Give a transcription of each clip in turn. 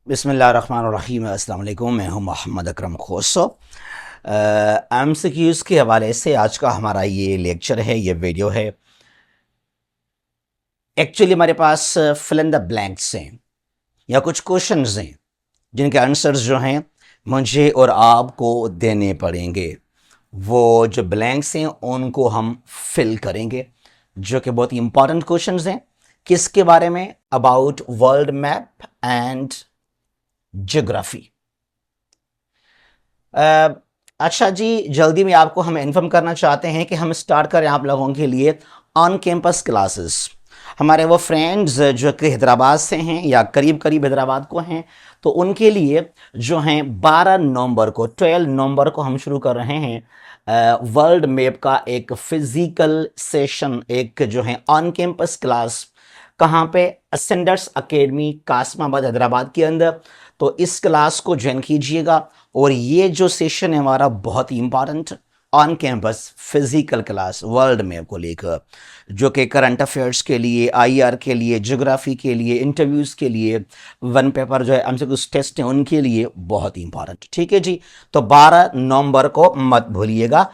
बिस्मिल्लाहिर्रहमानिर्रहीम। अस्सलाम वालेकुम। मैं हूं मोहम्मद अकरम खोसो। एमसीक्यूज़ के हवाले से आज का हमारा ये लेक्चर है, ये वीडियो है। एक्चुअली हमारे पास फिल इन द ब्लैंक्स हैं या कुछ क्वेश्चंस हैं जिनके आंसर्स जो हैं मुझे और आपको देने पड़ेंगे। वो जो ब्लैंक्स हैं उनको हम फिल करेंगे, जो कि बहुत ही इंपॉर्टेंट क्वेश्चंस हैं। किसके बारे में? About world map and geography. अच्छा जी, जल्दी में आपको हम इन्फॉर्म करना चाहते हैं कि हम स्टार्ट करें आप लोगों के लिए ऑन कैंपस क्लासेस। हमारे वो फ्रेंड्स जो कि हैदराबाद से हैं या करीब करीब हैदराबाद को हैं, तो उनके लिए जो हैं 12 नवंबर को हम शुरू कर रहे हैं वर्ल्ड मैप का एक फिजिकल सेशन, एक जो है ऑन कैंपस क्लास। कहाँ पे? असेंडर्स एकेडमी कासमाबाद हैदराबाद के अंदर। तो इस क्लास को ज्वाइन कीजिएगा। और ये जो सेशन है हमारा बहुत ही important on campus physical class world map को लेकर, जो कि करंट अफेयर्स के लिए, आईआर के लिए, ज्योग्राफी के लिए, इंटरव्यूज़ के लिए, वन पेपर जो है हमसे कुछ टेस्ट हैं उनके लिए बहुत ही इंपॉर्टेंट। ठीक है जी, तो 12 नवंबर को मत भूलिएगा,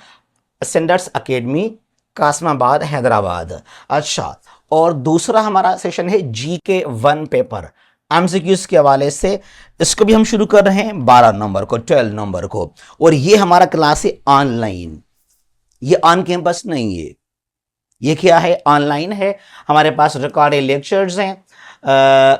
असेंडर्स एकेडमी कासमाबाद हैदराबाद। अच्छा, और दूसरा हमारा सेशन है जीके वन पेपर एमसीक्यूज के हवाले से। इसको भी हम शुरू कर रहे हैं 12 नवंबर को, 12 नवंबर को। और ये हमारा क्लास है ऑनलाइन, ये ऑन कैंपस नहीं है। ये क्या है? ऑनलाइन है। हमारे पास रिकॉर्डेड लेक्चर्स हैं।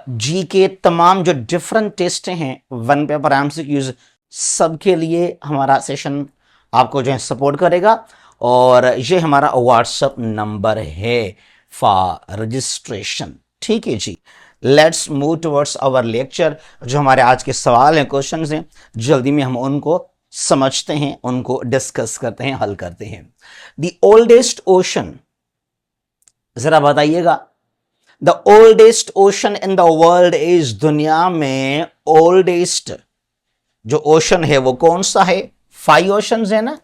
जी के तमाम जो डिफरेंट टेस्ट हैं, वन पेपर एमसीक्यूज, सबके लिए हमारा सेशन आपको जो है सपोर्ट करेगा। और ये हमारा व्हाट्सएप नंबर है फॉर रजिस्ट्रेशन। ठीक है जी, let's move towards our lecture. जो हमारे आज के सवाल हैं, क्वेश्चंस हैं, जल्दी में हम उनको समझते हैं, उनको डिस्कस करते हैं, हल करते हैं। द ओल्डेस्ट ओशन, जरा बताइएगा। The oldest ocean in the world is, दुनिया में ओल्डेस्ट जो ओशन है वो कौन सा है? 5 ओशंस है ना।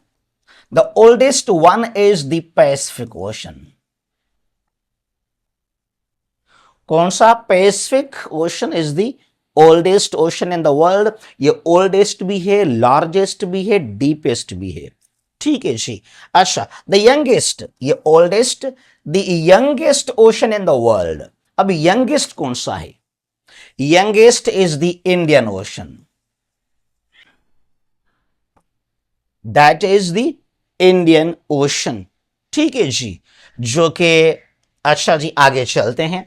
The oldest one is the Pacific ocean. कौन सा? Pacific ocean is the oldest ocean in the world. ये ओल्डेस्ट भी है, लार्जेस्ट भी है, डीपेस्ट भी है। ठीक है जी। अच्छा, द यंगेस्ट, ये oldest, the youngest ocean in the world. अब यंगेस्ट कौन सा है? Youngest is the Indian ocean, that is the Indian Ocean. ठीक है जी, जो कि अच्छा जी, आगे चलते हैं।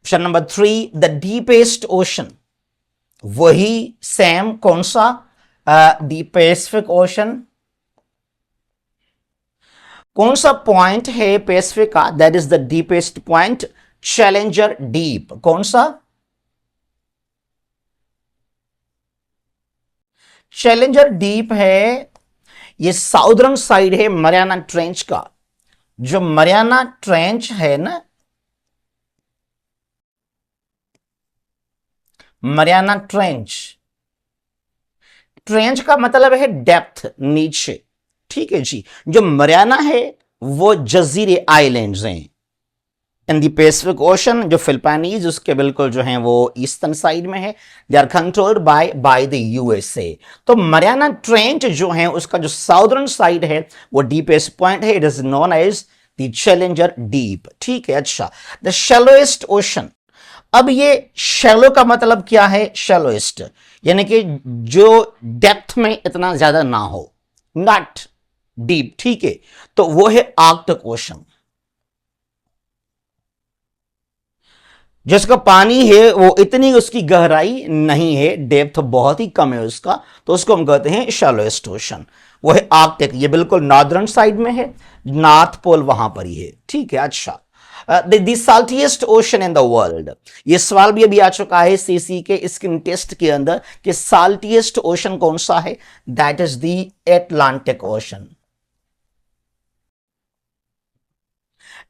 Option number 3, the deepest ocean, वही सेम कौन सा? The Pacific ocean. कौन सा पॉइंट है पैसिफिक का? That is the deepest point, challenger deep. कौन सा? चैलेंजर डीप है। ये साउदर्न साइड है मरियाना ट्रेंच का। जो मरियाना ट्रेंच है ना, मरियाना ट्रेंच, ट्रेंच का मतलब है डेप्थ, नीचे। ठीक है जी, जो मरियाना है वो जजीरे आइलैंड्स हैं इन द पैसिफिक ओशन। जो फिलिपाइनीज उसके बिल्कुल जो हैं वो ईस्टर्न साइड में है। They are controlled by the USA. तो मरियाना ट्रेंच जो है उसका जो साउदर्न साइड है वो डीपेस्ट पॉइंट है। It is known as the Challenger Deep. ठीक है। अच्छा, द शैलोएस्ट ओशन। अब ये शैलो का मतलब क्या है? शैलोएस्ट यानी कि जो डेप्थ में इतना ज्यादा ना हो, नॉट डीप। ठीक है, तो वो है आर्कटिक ओशन। जिसका पानी है वो इतनी उसकी गहराई नहीं है, डेप्थ बहुत ही कम है उसका, तो उसको हम कहते हैं शैलोएस्ट ओशन। वो है आर्कटिक, ये बिल्कुल नॉर्दर्न साइड में है, नॉर्थ पोल वहां पर ही है। ठीक है। अच्छा, the saltiest ocean in the world, ये सवाल भी अभी आ चुका है सीसी के स्किन टेस्ट के अंदर कि साल्टिएस्ट ओशन कौन सा है? That is the Atlantic Ocean.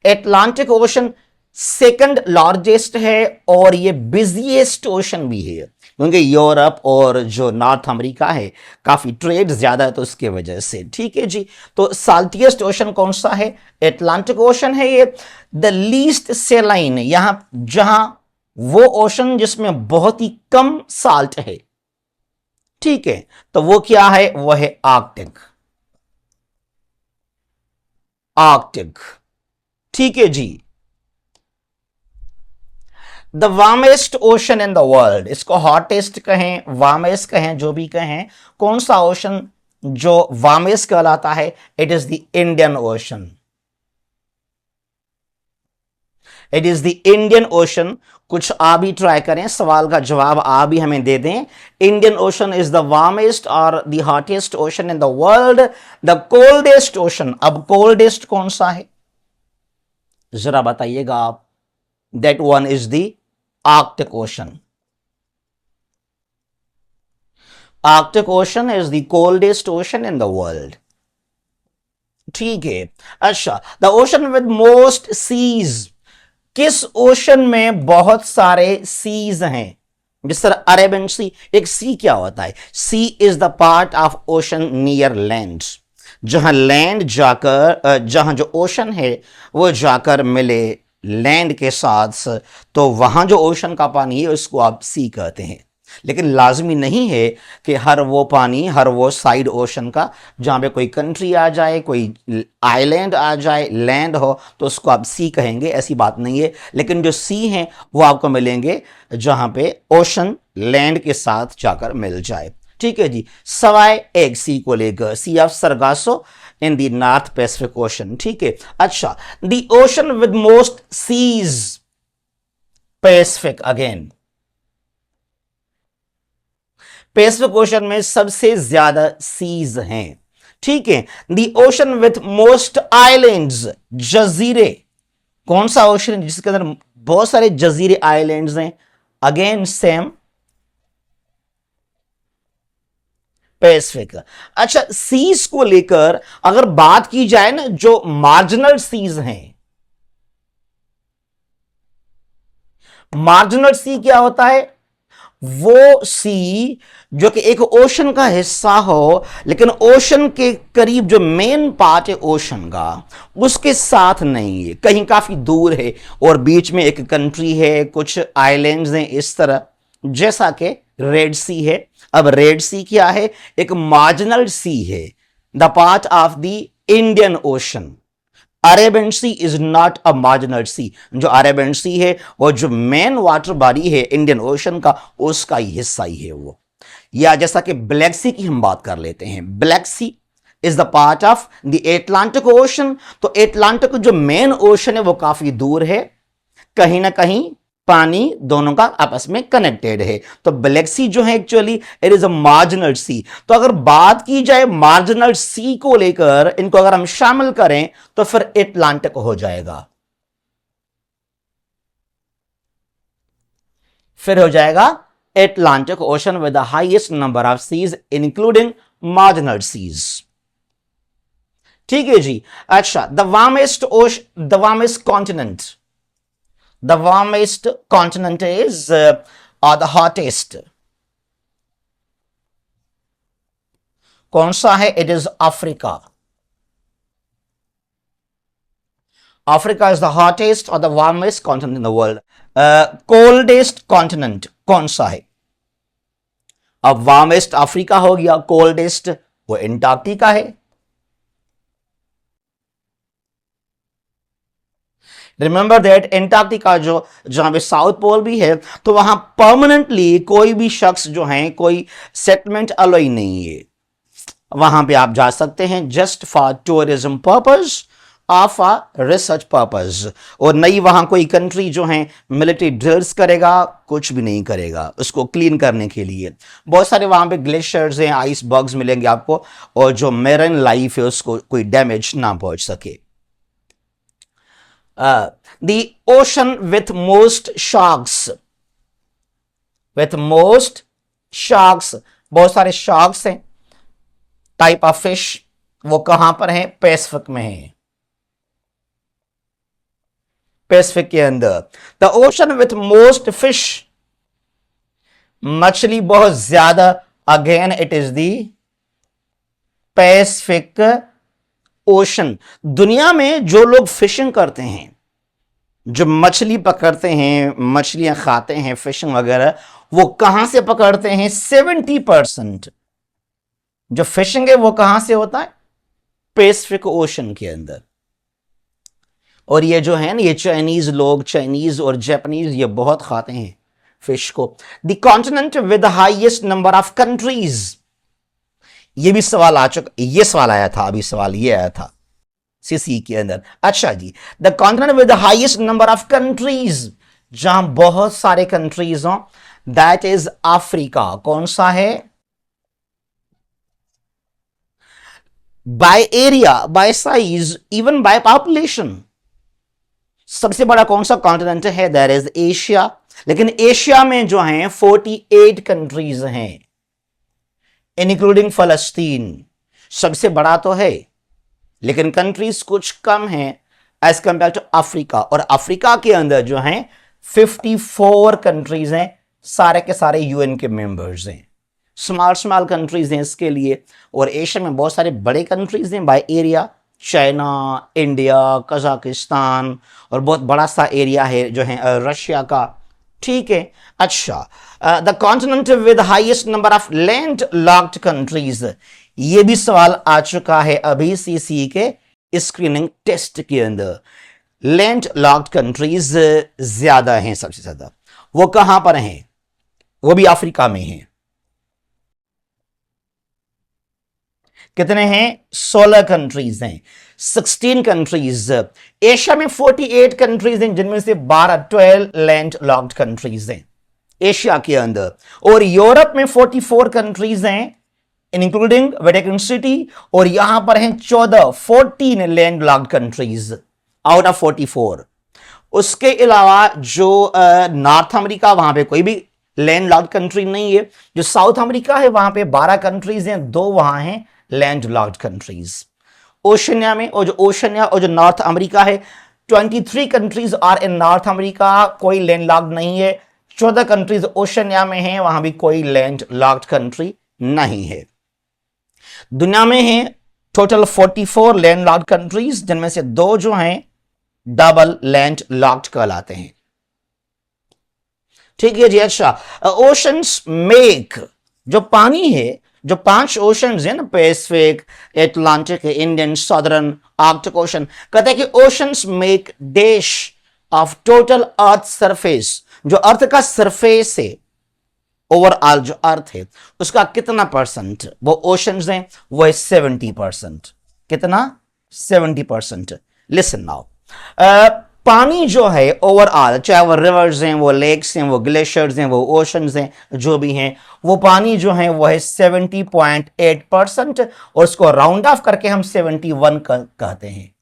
Atlantic ocean second largest है और ये बिजिएस्ट ओशन भी है, क्योंकि यूरोप और जो नॉर्थ अमेरिका है काफी ट्रेड ज्यादा है, तो उसके वजह से। ठीक है जी, तो साल्टिएस्ट ओशन कौन सा है? एटलांटिक ओशन है ये। द लीस्ट सेलाइन, यहां जहां वो ओशन जिसमें बहुत ही कम साल्ट है, ठीक है, तो वो क्या है, वो है आर्कटिक। आर्कटिक, ठीक है जी। The warmest ocean in the world, इसको हॉटेस्ट कहें, वार्मेस्ट कहें, जो भी कहें, कौन सा ओशन जो वार्मेस्ट कहलाता है? It is the Indian ocean. It is the Indian ocean. कुछ आप भी ट्राई करें, सवाल का जवाब आप भी हमें दे दें। Indian Ocean is the warmest और the hottest ocean in the world. The coldest ocean, अब कोल्डेस्ट कौन सा है जरा बताइएगा आप? That one is the Arctic Ocean. Arctic Ocean is the coldest ocean in the world, ठीक है। अच्छा, the ocean with most seas, किस ओशन में बहुत सारे सीज हैं? जिस तरह अरेबियन सी, एक सी क्या होता है? Sea is the part of ocean near land, जहां लैंड जाकर जहां जो ओशन है वो जाकर मिले लैंड के साथ, तो वहां जो ओशन का पानी है उसको आप सी कहते हैं। लेकिन लाजमी नहीं है कि हर वो पानी, हर वो साइड ओशन का जहां पे कोई कंट्री आ जाए, कोई आइलैंड आ जाए, लैंड हो, तो उसको आप सी कहेंगे, ऐसी बात नहीं है। लेकिन जो सी हैं वो आपको मिलेंगे जहां पे ओशन लैंड के साथ जाकर मिल जाए, ठीक है जी। सवाए एक सी को लेकर, sea of Sargasso in the North Pacific Ocean, ठीक है। अच्छा, the ocean with most seas, Pacific again, Pacific Ocean में सबसे ज्यादा सीज हैं, ठीक है। The ocean with most islands, जजीरे, कौन सा ओशन जिसके अंदर बहुत सारे जजीरे आइलैंड्स हैं? Again same Pacific. अच्छा, सीज को लेकर अगर बात की जाए ना, जो मार्जिनल सीज हैं, मार्जिनल सी क्या होता है? वो सी जो कि एक ओशन का हिस्सा हो, लेकिन ओशन के करीब जो मेन पार्ट है ओशन का उसके साथ नहीं है, कहीं काफी दूर है और बीच में एक कंट्री है, कुछ आइलैंड्स हैं, इस तरह, जैसा कि रेड सी है। अब रेड सी क्या है? एक मार्जिनल सी है, the part of the Indian Ocean. Arabian Sea is not a marginal sea, जो अरेबियन सी है वो जो मेन वाटर बॉडी है इंडियन ओशन का, उसका ही हिस्सा ही है वो। या जैसा कि ब्लैक सी की हम बात कर लेते हैं, Black Sea is the part of the Atlantic Ocean. तो एटलांटिक जो मेन ओशन है वो काफी दूर है, कहीं ना कहीं पानी दोनों का आपस में कनेक्टेड है। तो ब्लैक सी जो है actually it is a marginal sea. तो अगर बात की जाए मार्जिनल सी को लेकर, इनको अगर हम शामिल करें तो फिर एटलांटिक हो जाएगा, फिर हो जाएगा Atlantic Ocean with the highest number of seas including marginal seas, ठीक है जी। अच्छा, the warmest ocean, the warmest continent, the warmest continent is or the hottest, कौन सा है? it is Africa. Africa is the hottest or the warmest continent in the world. coldest continent कौन सा है? अब वार्मेस्ट अफ्रीका हो गया, coldest वो एंटार्क्टिका है। रिमेंबर दैट एंटार्क्टिका जो जहां पे साउथ पोल भी है, तो वहां परमानेंटली कोई भी शख्स जो है, कोई सेटलमेंट अलाउ नहीं है। वहां पे आप जा सकते हैं जस्ट फॉर टूरिज्म पर्पज और फॉर रिसर्च पर्पज, और नई वहां कोई कंट्री जो है मिलिट्री ड्रिल्स करेगा, कुछ भी नहीं करेगा उसको क्लीन करने के लिए। बहुत सारे वहां पे ग्लेशियर्स हैं, आइस बर्ग्स मिलेंगे आपको, और जो मेरीन लाइफ है उसको कोई डैमेज ना पहुंच सके। the ocean with most sharks, with most sharks, बहुत सारे sharks हैं, टाइप ऑफ फिश, वो कहां पर है? पैसिफिक में है, पैसिफिक के अंदर। The ocean with most fish, मछली बहुत ज्यादा, again it is the Pacific ocean. दुनिया में जो लोग फिशिंग करते हैं, जो मछली पकड़ते हैं, मछलियां खाते हैं, फिशिंग वगैरह, वो कहां से पकड़ते हैं? 70% जो फिशिंग है वो कहां से होता है? पैसिफिक ओशन के अंदर। और ये जो है ना, ये चाइनीज लोग, चाइनीज और जापानीज, ये बहुत खाते हैं फिश को। The continent with highest number of countries, ये भी सवाल आ चुका, ये सवाल आया था, अभी सवाल ये आया था सीसी के अंदर। अच्छा जी, the continent with the highest number of countries, जहां बहुत सारे कंट्रीज हो, दैट इज अफ्रीका। कौन सा है? By area, bye size, even by population. सबसे बड़ा कौन सा कॉन्टिनेंट है? That is Asia. लेकिन एशिया में जो है 48 कंट्रीज हैं, इंक्लूडिंग फलस्तीन। सबसे बड़ा तो है, लेकिन कंट्रीज कुछ कम हैं एज कंपेयर टू अफ्रीका। और अफ्रीका के अंदर जो है 54 कंट्रीज हैं, सारे के सारे यूएन के मेंबर्स हैं। स्मॉल स्मॉल कंट्रीज हैं इसके लिए। और एशिया में बहुत सारे बड़े कंट्रीज हैं by area, China, India, Kazakhstan, और बहुत बड़ा सा एरिया है जो है रशिया का। ठीक है। अच्छा, the continent with highest number of land locked countries, ये भी सवाल आ चुका है अभी सीसी के स्क्रीनिंग टेस्ट के अंदर। लैंड लॉक्ड कंट्रीज ज्यादा हैं, सबसे ज्यादा। वो कहां पर हैं? वो भी अफ्रीका में हैं। कितने हैं? 16 कंट्रीज हैं, 16 कंट्रीज। एशिया में 48 कंट्रीज हैं, जिनमें से 12 लैंड लॉक्ड कंट्रीज हैं एशिया के अंदर। और यूरोप में 44 कंट्रीज हैं, इंक्लूडिंग वेटिकन सिटी। और यहां पर हैं 14 land locked countries out of 44। उसके अलावा जो नॉर्थ अमेरिका, वहां पे कोई भी लैंड लॉक्ड कंट्री नहीं है। जो साउथ अमेरिका है, वहां पे 12 कंट्रीज हैं, 2 वहां हैं लैंड लॉक्ड कंट्रीज। ओशनिया में, और जो ओशनिया और जो नॉर्थ अमेरिका है, 23 countries are in North America, कोई लैंड लॉक्ड नहीं है। 14 कंट्रीज ओशनिया में हैं, वहां भी कोई लैंड लॉक्ड कंट्री नहीं है। दुनिया में है टोटल 44 लैंड लॉक्ड कंट्रीज, जिनमें से 2 जो हैं डबल लैंड लॉक्ड कहलाते हैं। ठीक है जी। अच्छा, ओशंस मेक, जो पानी है, जो 5 ओशंस है ना, Pacific, Atlantic, Indian, southern, Arctic ocean, कहते हैं कि oceans make dash of total earth surface, जो अर्थ का सरफेस है, ओवरऑल जो अर्थ है उसका कितना परसेंट वो ओशंस हैं? वो है 70%। कितना? 70%। लिसन नाउ, पानी जो है ओवरऑल, चाहे वो रिवर्स हैं, वो लेक्स हैं, वो ग्लेशियर्स हैं, वो ओशंस हैं, जो भी हैं, वो पानी जो है वो है 70.8%। और उसको राउंड ऑफ करके हम 71 कहते हैं।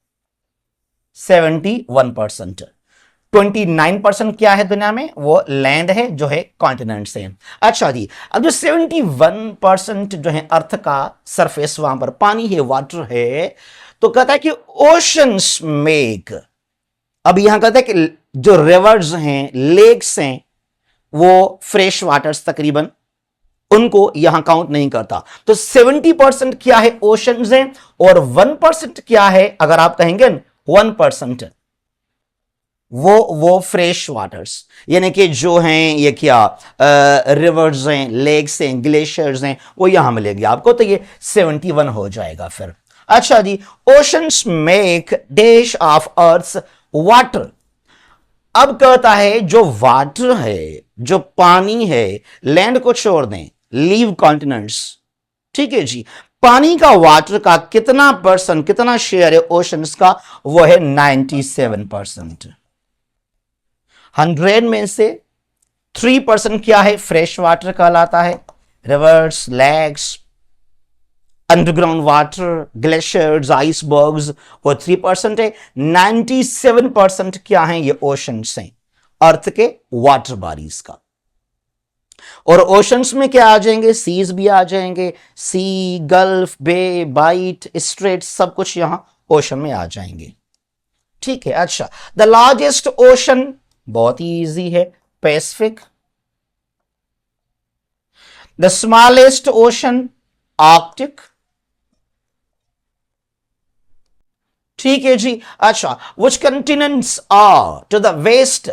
71%। 29% क्या है दुनिया में? वो लैंड है, जो है कॉन्टिनेंट्स हैं। अच्छा जी, अब जो 71% जो है अर्थ का सरफेस, वहां पर पानी है, वाटर है, तो कहता है कि ओशंस मेक। अब यहां कहता है कि जो रिवर्स हैं, लेक्स हैं, वो फ्रेश वाटर्स तकरीबन, उनको यहां काउंट नहीं करता। तो 70% क्या है? ओशंस हैं। और 1% क्या है? अगर आप कहेंगे 1%, वो फ्रेश वाटर्स, यानी कि जो हैं ये क्या, रिवर्स हैं, लेक्स हैं, ग्लेशियर्स हैं, वो यहां मिलेंगे आपको। तो ये 71 हो जाएगा फिर। अच्छा जी, oceans make dash of earth water. अब कहता है जो वाटर है, जो पानी है, लैंड को छोड़ दें, लीव कॉन्टिनेंट्स। ठीक है जी, पानी का, वाटर का कितना परसेंट, कितना शेयर है ओशंस का? वो है 97%। 100 में से 3% क्या है? फ्रेश वाटर कहलाता है, rivers, lakes, underground water, glaciers, icebergs, वो 3% है। 97% क्या है? ये ओशंस हैं, अर्थ के वाटर बॉडीज का। और ओशंस में क्या आ जाएंगे? सीज भी आ जाएंगे, सी, गल्फ, बे, बाइट, स्ट्रेट, सब कुछ यहां ओशन में आ जाएंगे। ठीक है। अच्छा, द लार्जेस्ट ओशन, बहुत ही इजी है, Pacific. The smallest ocean, Arctic. ठीक है जी। अच्छा, which continents are to the west,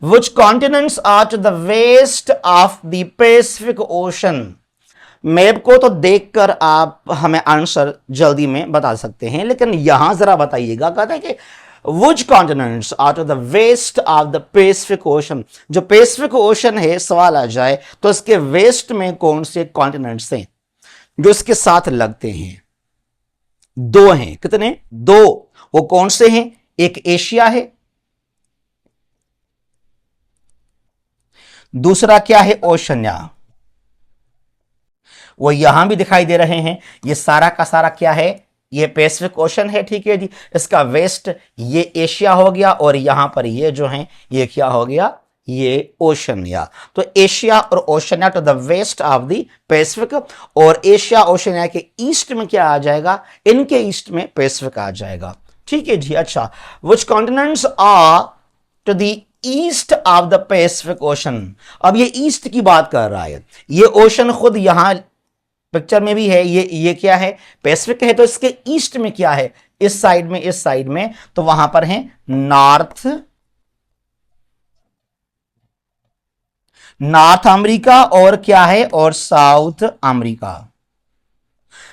which continents are to the west of the Pacific Ocean? Map को तो देखकर आप हमें आंसर जल्दी में बता सकते हैं, लेकिन यहां जरा बताइएगा, कहते हैं कि which continents are to the west of the Pacific Ocean? जो पैसिफिक ओशन है, सवाल आ जाए तो इसके वेस्ट में कौन से कॉन्टिनेंट्स हैं जो इसके साथ लगते हैं? दो हैं। कितने? दो। वो कौन से हैं? एक एशिया है, दूसरा क्या है? ओशनिया। वो यहां भी दिखाई दे रहे हैं। ये सारा का सारा क्या है? ये पैसिफिक ओशन है, ठीक है जी। इसका वेस्ट ये एशिया हो गया, और यहां पर ये जो है ये क्या हो गया? ये ओशनिया। तो एशिया और Oceania to the west of the Pacific, और एशिया ओशनिया के ईस्ट में क्या आ जाएगा? इनके ईस्ट में पैसिफिक आ जाएगा, ठीक है जी। अच्छा, which continents are to the east of the Pacific Ocean? अब ये ईस्ट की बात कर रहा है। ये ओशन खुद यहां पिक्चर में भी है, ये क्या है? पैसिफिक है। तो इसके ईस्ट में क्या है? इस साइड में, इस साइड में तो वहां पर है नॉर्थ अमेरिका, और क्या है? और South America.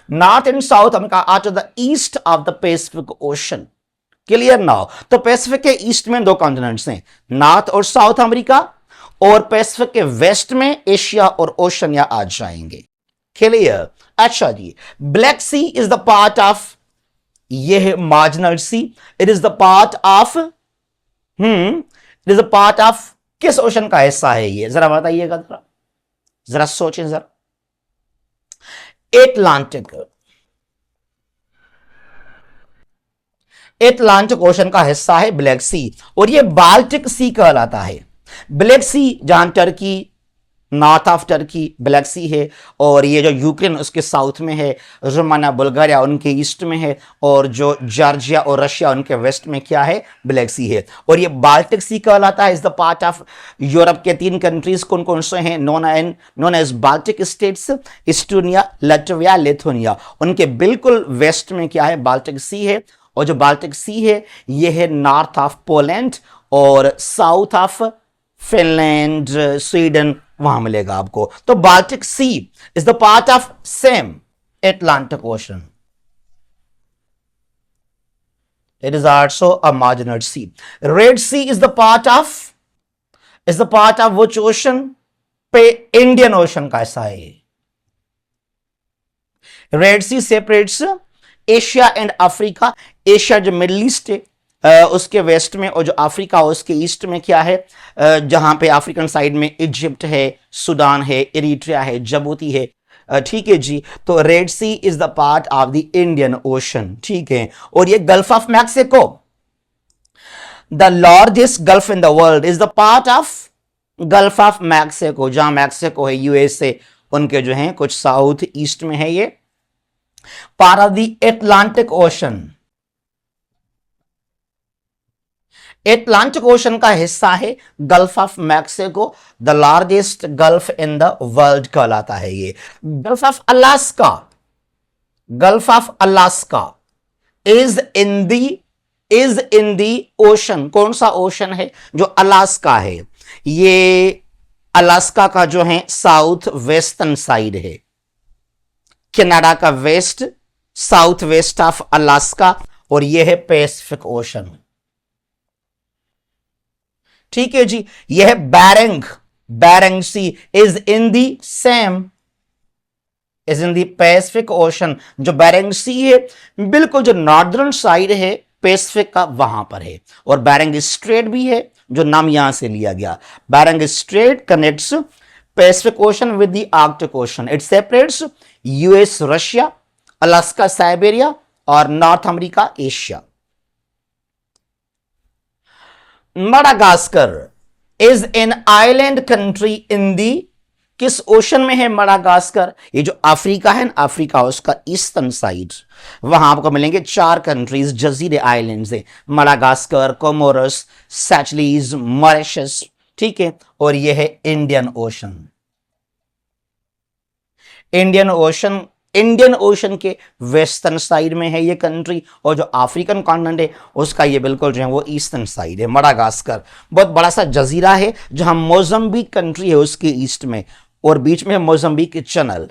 North and South America are to the east of the Pacific Ocean. Clear now? तो पैसिफिक के ईस्ट में दो कॉन्टिनेंट्स हैं, नॉर्थ और साउथ अमेरिका, और पैसिफिक के वेस्ट में एशिया और ओशनिया आ जाएंगे। क्लियर? अच्छा जी। Black Sea is the part of, ये है marginal sea. It is the part of, it is the part of किस ओशन का हिस्सा है ये? जरा बताइएगा, जरा जरा सोचें जरा। एटलांटिक, एटलांटिक ओशन का हिस्सा है ब्लैक सी, और ये बाल्टिक सी कहलाता है। ब्लैक सी जहां Turkey, north of Turkey Black Sea है, और ये जो यूक्रेन उसके साउथ में है, रोमानिया बुल्गारिया उनके ईस्ट में है, और जो जॉर्जिया और रशिया उनके वेस्ट में क्या है? ब्लैक सी है। और ये बाल्टिक सी कहलाता है। Is the part of Europe के तीन कंट्रीज कौन कौन से हैं? Known as Baltic states, Estonia, Latvia, Lithuania. उनके बिल्कुल वेस्ट में क्या है? बाल्टिक सी है। और जो बाल्टिक सी है ये है नॉर्थ ऑफ पोलैंड और साउथ ऑफ फिनलैंड, स्वीडन, वहां मिलेगा आपको। तो Baltic Sea is the part of same Atlantic Ocean. It is also a marginal sea. Red Sea is the part of which ocean? पे Indian Ocean का हिस्सा है। Red Sea separates Asia and Africa. Asia जो Middle East है उसके waste में, और जो अफ्रीका उसके ईस्ट में क्या है? जहां पे अफ्रीकन साइड में इजिप्ट है, सूडान है, इरिट्रिया है, जिबूती है, ठीक है जी। तो Red Sea is the part of the Indian Ocean, ठीक है। और ये Gulf of Mexico, the largest gulf in the world, is the part of Gulf of Mexico. जहां मैक्सिको है यूएसए, उनके जो है कुछ साउथ ईस्ट में है, ये part of the Atlantic Ocean. Atlantic Ocean का हिस्सा है gulf of Mexico, the largest gulf in the world कहलाता है ये। Gulf of Alaska, gulf of Alaska is in the ocean. कौन सा ओशन है? जो अलास्का है, ये अलास्का का जो है साउथ वेस्टर्न साइड है। कनाडा का west, south west of Alaska, और ये है पैसिफिक ओशन, ठीक है जी। यह है Bering Sea is in the same, is in the Pacific Ocean. जो बैरिंग सी है बिल्कुल जो नॉर्दर्न साइड है पैसिफिक का, वहां पर है। और बैरिंग स्ट्रेट भी है, जो नाम यहां से लिया गया। Bering Strait connects Pacific Ocean with the Arctic Ocean. It separates US, Russia, Alaska, Siberia, और North America, Asia. Madagascar is an island country in the, किस ओशन में है मडागास्कर? ये जो अफ्रीका है ना, अफ्रीका उसका ईस्टर्न साइड, वहां आपको मिलेंगे 4 कंट्रीज, जजीरे आइलैंड्स है। मडागास्कर, कोमोरस, सेचलीज, मॉरिशस, ठीक है। और ये है Indian ocean. Indian ocean Indian ocean के वेस्टर्न साइड में है ये कंट्री, और जो अफ्रीकन कॉन्टिनेंट है उसका ये बिल्कुल जो है वो ईस्टर्न साइड है। मडागास्कर बहुत बड़ा सा जजीरा है, जहां मोजम्बिक कंट्री है उसके ईस्ट में, और बीच में मोजम्बिक चैनल।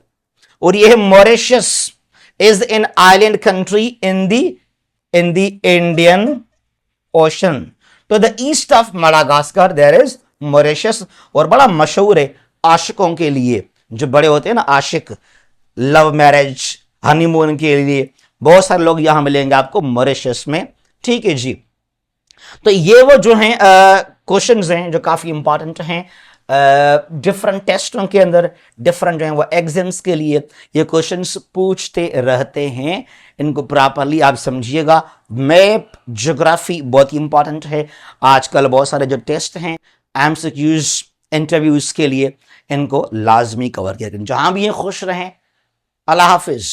और ये है Mauritius, is an island country in the Indian Ocean. तो the east of Madagascar there is Mauritius, और बड़ा मशहूर है आशिकों के लिए, जो बड़े होते हैं ना आशिक, लव मैरिज, हनीमून के लिए बहुत सारे लोग यहां मिलेंगे आपको मॉरिशस में। ठीक है जी। तो ये वो जो हैं क्वेश्चंस हैं जो काफी इंपॉर्टेंट हैं डिफरेंट टेस्टों के अंदर, डिफरेंट जो है वो एग्जाम्स के लिए ये क्वेश्चंस पूछते रहते हैं। इनको प्रॉपरली आप समझिएगा। मैप, ज्योग्राफी बहुत ही इंपॉर्टेंट है। आजकल बहुत सारे जो टेस्ट हैं एमसीक्यूज इंटरव्यूज के लिए, इनको लाजमी कवर किया। जहां भी ये खुश रहें। अल्लाह हाफिज।